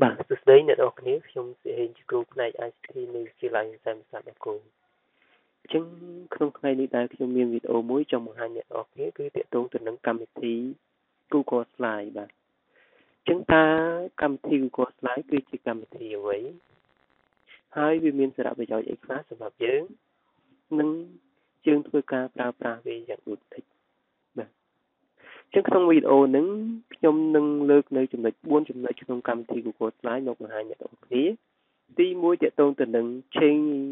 បាទសួស្តីអ្នកនរគ្នាខ្ញុំសិហេងជាគ្រូផ្នែក ICT នៅវិទ្យាល័យសាមគ្គីគោលអញ្ចឹងក្នុងថ្ងៃនេះដែរខ្ញុំមានវីដេអូមួយចង់បង្ហាញអ្នកនរគ្នាគឺទាក់ទងទៅនឹងកម្មវិធី Google Slide បាទអញ្ចឹងតើកម្មវិធី Google Slide គឺជាកម្មវិធីអ្វីហើយវាមានសារៈប្រយោជន៍អីខ្លះសម្រាប់យើងនិងយើងធ្វើការប្រើប្រាស់វាយ៉ាងដូចម្តេចបាទអញ្ចឹងក្នុងវីដេអូហ្នឹងខ្ញុំនឹងលើកនៅចំណុច4ចំណុចក្នុងកម្មវិធី Google Slide មកបង្ហាញអ្នកនរគ្នាទី1ទាក់ទងទៅនឹង changing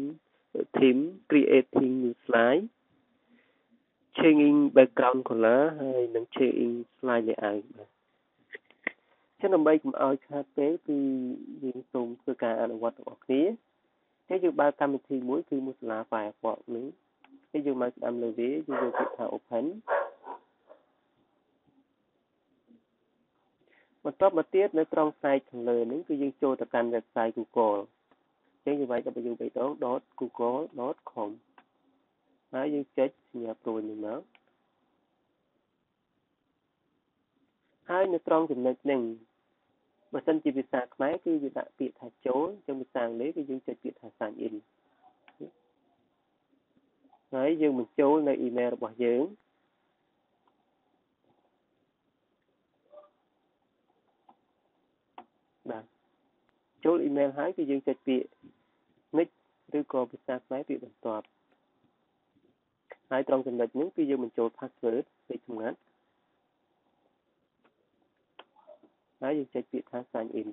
theme creating new slide changing background color ហើយនិង changing slide layout បាទចឹងដើម្បីកុំឲ្យខាតពេលគឺយើងសូមធ្វើការអនុវត្តទាំងអស់គ្នាហើយយើងបើកកម្មវិធីមួយគឺ Mozilla Firefox នេះហើយយើងមកស្ដាំលើវាយើងយកពាក្យថា open បន្ទាប់មកទៀតនៅត្រង់ផ្នែកខាងលើនេះគឺយើងចូលទៅកាន់ website Google ចឹងយើងវាយ www.google.com ហើយយើងចុចសញ្ញាព្រួយនេះមកហើយនៅត្រង់ចំណុចនេះបើសិនជាភាសាខ្មែរគឺវាដាក់ពាក្យថាចូលចឹងភាសាអង់គ្លេសគឺយើងចុចពាក្យថា sign in ហើយយើងបញ្ចូលនៅអ៊ីមែលរបស់យើងបាទចូលអ៊ីមែលហើយគឺយើងចុចពាក្យ next ឬក៏ភាសាខ្មែរពាក្យបន្ទាប់ហើយត្រង់ចំណុចនេះគឺយើងបញ្ចូល password លេខសម្ងាត់ហើយយើងចុចពាក្យថា sign in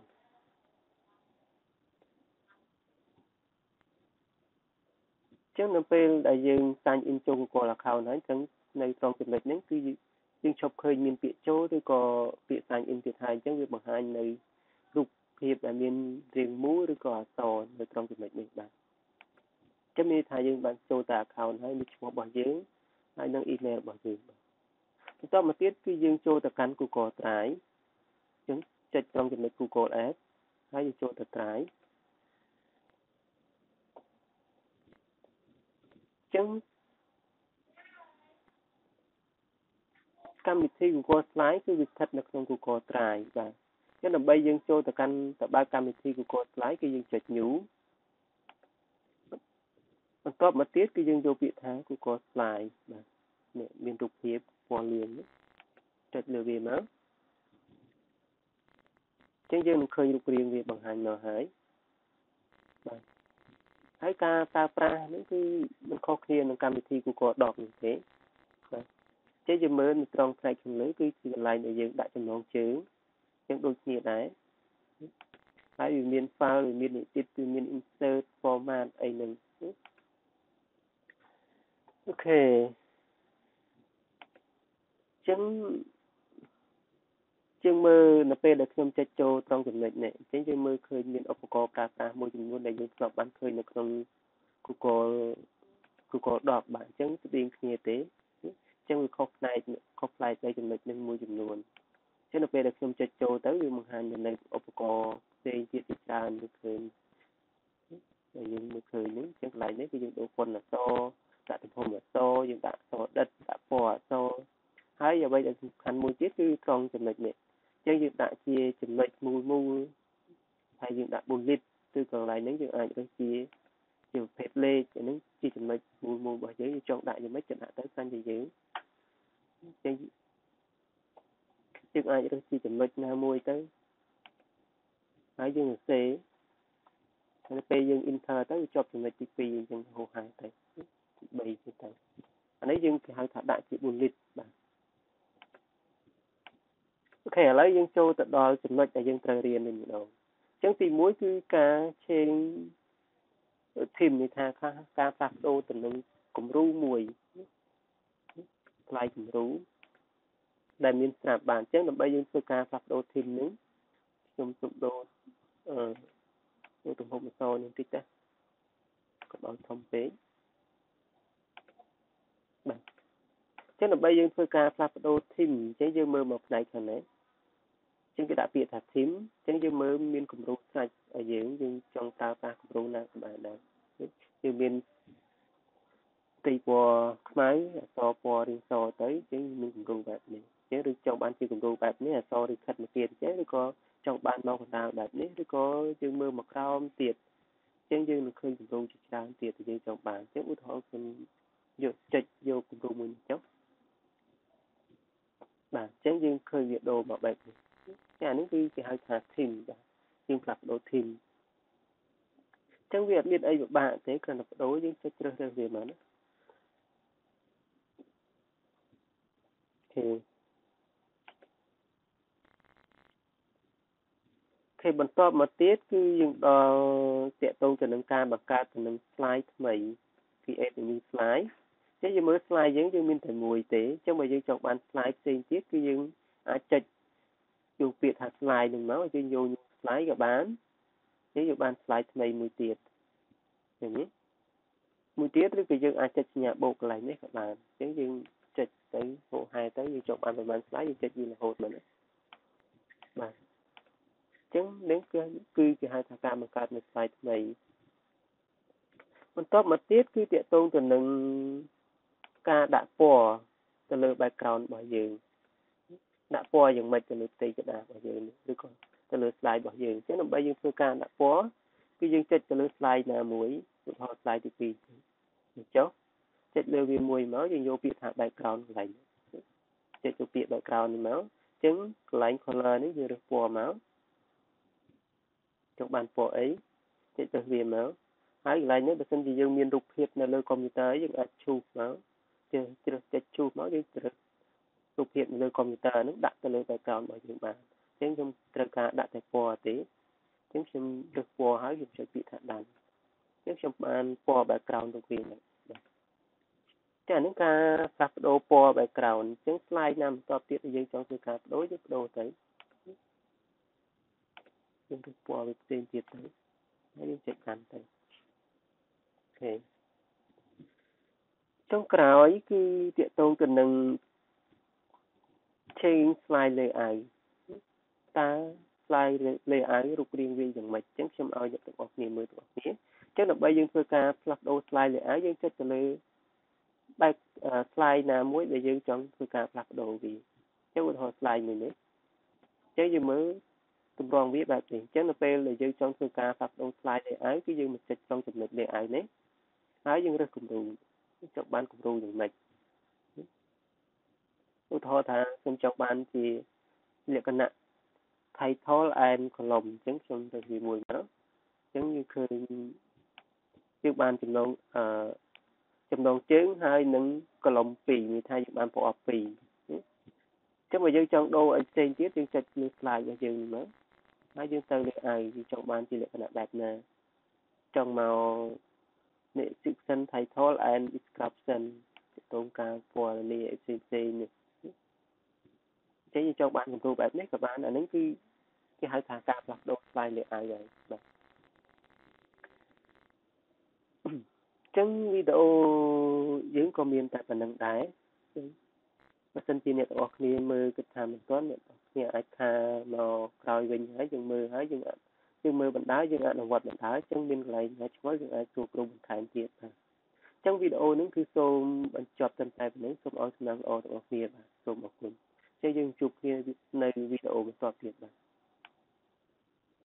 ចឹងនៅពេលដែលយើង sign in ចូល Google account ហើយចឹងនៅត្រង់ចំណុចនេះគឺយើងឈប់ឃើញមានពាក្យចូលឬក៏ពាក្យ sign in ទៀតហើយចឹងវាបង្ហាញនៅរូបភាពដែលមានរាងមូលឬក៏អក្សរនៅត្រង់ចំណុចនេះបាទចឹងមានថាយើងបានចូលទៅ account ហើយមានឈ្មោះរបស់យើងហើយនិង email របស់យើងបន្តមកទៀតគឺយើងចូលទៅកាន់ Google Drive ចឹងចុចត្រង់ចំណុច Google Ads ហើយយើងចូលទៅ Drive ចឹងកម្មវិធី Google Slide គឺវាស្ថិតនៅក្នុង Google Drive បាទចឹងដើម្បីយើងចូលទៅកាន់ទៅបើកកម្មវិធី Google Slide គឺយើងចុច New បន្ទាប់មកទៀតគឺយើងយកពាក្យថា Google Slide បាទនេះមានរូបភាពពណ៌លឿងចុចលើវាមកចឹងយើងនឹងឃើញរូបរាងវាបង្ហាញមកហើយបាទហើយការប្រើប្រាស់នេះគឺមិនខុសគ្នានឹងកម្មវិធី Google Doc នេះទេបាទចឹងយើងមើលនៅត្រង់ផ្នែកខាងលើគឺជាកន្លែងដែលយើងដាក់ចំណងជើងចឹងដូចគ្នាដែរហើយវាមាន file វាមាន edit វាមាន insert format អីហ្នឹងអូខេចឹងជាងមើលនៅពេលដែលខ្ញុំចុចចូលត្រង់ចំណុចនេះអញ្ចឹងយើងមើលឃើញមានឧបករណ៍ប្រើប្រាស់មួយចំនួនដែលយើងធ្លាប់បានឃើញនៅក្នុង Google Doc បាទអញ្ចឹងស្តៀងគ្នាទេអញ្ចឹងវាខុសផ្នែកនៃចំណុចនេះមួយចំនួនអញ្ចឹងនៅពេលដែលខ្ញុំចុចចូលទៅវាបង្ហាញនៅឧបករណ៍ផ្សេងទៀតជាច្រើនដូចឃើញដែលយើងមើលឃើញនេះអញ្ចឹងកន្លែងនេះគឺយើងដូរពន្ធអក្សរដាក់ទំហំអក្សរយើងដាក់អក្សរដិតដាក់ពណ៌អក្សរហើយអ្វីដែលសំខាន់មួយទៀតគឺត្រង់ចំណុចនេះអញ្ចឹងយើងដាក់ជាចំណុចមូលហើយយើងដាក់ bullet គឺកន្លែងនេះយើងអាចរើសជាប្រភេទលេខអានេះជាចំណុចមូលរបស់យើងចង់ដាក់យ៉ាងម៉េចក៏ដាក់ទៅកាន់តែយើងអញ្ចឹងយើងអាចរើសជាចំណុចណាមួយទៅហើយយើងសរសេរហើយពេលយើង enter ទៅវាជាប់ចំណុចទី2អញ្ចឹងហោហាទៅ3ទៀតទៅអានេះយើងគេហៅថាដាក់ជា bullet បាទអូខេឥឡូវយើងចូលទៅដល់ចំណុចដែលយើងត្រូវរៀននេះម្ដងអញ្ចឹងទី1គឺការ change theme នេះថាការផ្លាស់ប្ដូរទៅនឹងគំរូមួយផ្លាយគំរូដែលមានស្រាប់បានអញ្ចឹងដើម្បីយើងធ្វើការផ្លាស់ប្ដូរ theme នេះខ្ញុំសូមដូរទំហំអក្សរនេះបន្តិចទៅកុំឲ្យធំពេកបាទអញ្ចឹងដើម្បីយើងធ្វើការផ្លាស់ប្ដូរ theme អញ្ចឹងយើងមើលមកផ្នែកខាងនេះអញ្ចឹងគេដាក់ពាក្យថា theme អញ្ចឹងយើងមើលមានគំរូស្រាច់ឲ្យយើងចង់ប្រើប្រាស់គំរូណាក៏បានដែរយើងមានទីពណ៌ខ្មៅអក្សរពណ៌រាងសទៅអញ្ចឹងមានគំរូបែបនេះអញ្ចឹងឬចង់បានជាគំរូបែបនេះអក្សរឬខិតមកទៀតអញ្ចឹងឬ có trong ban mau còn đào đẹp ní, có dương mơ một rau tiệt, chẳng dương là khơi cùng chỉ ra tiệt thì dương trong bàn, chẳng út họ còn vô chạch vô cùng rung mình chốc, bà chẳng dương khơi việc đồ bảo bạch, cái này cái hai thằng thìn, dương phạt đồ thìn, chẳng việc biết ấy của bạn thế cần đối với cái chơi việc mà nó, thì khiបន្តមកទៀតគឺយើងដល់តាក់ទងទៅនឹងការបង្កើតទៅនឹង slide ថ្មី create a new slide ចឹងយើងមើល slide យើងមានតែមួយទេចឹងបើយើងចង់បាន slide ផ្សេងទៀតគឺយើងអាចចុចយកពាក្យថា slide នឹងមកយើងយក new slide ក៏បានចឹងយើងបាន slide ថ្មីមួយទៀតឃើញទេមួយទៀតឬក៏យើងអាចចុចសញ្ញាបូកកន្លែងនេះក៏បានចឹងយើងចុចទៅហោហែទៅយើងចង់បានប្រហែល slide យើងចុចវារហូតមកណាបាទចឹងនេះគឺគេហៅថាការបង្កើតនៅ slide ថ្មីបន្ទាប់មកទៀតគឺតាក់ទងទៅនឹងការដាក់ពណ៌ទៅលើ background របស់យើងដាក់ពណ៌យ៉ាងម៉េចទៅលើផ្ទៃកណ្ដាលរបស់យើងឬក៏ទៅលើ slide របស់យើងចឹងដើម្បីយើងធ្វើការដាក់ពណ៌គឺយើងចុចទៅលើ slide ណាមួយឧទាហរណ៍ slide ទី2យើងចុះចុចលើវាមួយមកយើងយកពាក្យថា background កន្លែងចុចទៅពាក្យ background នេះមកចឹងកន្លែង color នេះយើងរើសពណ៌មកចង់បានពណ៌អីចុចទៅវាមកហើយកន្លែងនេះបើសិនជាយើងមានរូបភាពនៅលើកុំព្យូទ័រយើងអាចឈូសមកយើងជ្រើសចុចឈូសមកយើងជ្រើសរូបភាពនៅលើកុំព្យូទ័រហ្នឹងដាក់ទៅលើ background របស់យើងបានអញ្ចឹងខ្ញុំត្រូវការដាក់តែពណ៌ទេអញ្ចឹងខ្ញុំរើសពណ៌ហើយខ្ញុំចុចពាក្យថាដាំអញ្ចឹងខ្ញុំបានពណ៌ background ទៅវិញបាទតែអានេះការផ្លាស់ប្ដូរពណ៌ background អញ្ចឹង slide ណាបន្ទាប់ទៀតយើងចង់ធ្វើការបដូរយើងបដូរទៅយើងរើសពណ៌វាផ្សេងទៀតទៅហើយយើងចុចកាន់ទៅអូខេចុងក្រោយគឺតាក់ទងទៅនឹង change slide layout តើ slide layout រូបរាងវាយ៉ាងម៉េចអញ្ចឹងខ្ញុំឲ្យអ្នកទាំងអស់គ្នាមើលទាំងអស់គ្នាអញ្ចឹងដើម្បីយើងធ្វើការផ្លាស់ប្ដូរ slide layout យើងចុចទៅលើ back slide ណាមួយដែលយើងចង់ធ្វើការផ្លាស់ប្ដូរវាអញ្ចឹងឧទាហរណ៍ slide មួយនេះអញ្ចឹងយើងមើលទម្រង់វាបែបនេះអញ្ចឹងនៅពេលដែលយើងចង់ធ្វើការផ្លាស់ប្ដូរ slide layout គឺយើងមកចុចក្នុងចំណុច layout នេះហើយយើងរើសគំរូចង់បានគំរូយ៉ាងម៉េចឧទាហរណ៍ថាខ្ញុំចង់បានជាលក្ខណៈ title and column អញ្ចឹងខ្ញុំទៅវាមួយមកអញ្ចឹងយើងឃើញយើងបានចំណងជើងហើយនឹង column 2មានថាយើងបានពណ៌2អញ្ចឹងបើយើងចង់ដូរឲ្យផ្សេងទៀតយើងចុចលើ slide របស់យើងនេះមកហើយយើងទៅលើឲ្យយើងចង់បានជាលក្ខណៈបែបណាចង់មក section title and description តងការពណ៌នេះផ្សេងនេះចឹងយើងចង់បានគំរូបែបនេះក៏បានអានេះគឺគេហៅថាការផ្លាស់ប្ដូរ slide layout ហើយបាទចឹងវីដេអូយើងក៏មានតែប៉ុណ្្នឹងដែរបើសិនជាអ្នកទាំងអស់គ្នាមើលគិតថាមិនទាន់អ្នកទាំងអស់គ្នាអាចថាមកក្រោយវិញហើយយើងមើលហើយយើងមើលបណ្ដាយើងអនុវត្តបណ្ដាចឹងមានកន្លែងណាឆ្ងល់យើងអាចសួរគ្រូបន្ថែមទៀតបាទចឹងវីដេអូនេះគឺសូមបញ្ចប់ត្រឹមតែប៉ុណ្្នឹងសូមឲ្យសំណាងល្អទាំងអស់គ្នាបាទសូមអរគុណចឹងយើងជួបគ្នានៅវីដេអូបន្តទៀតបាទ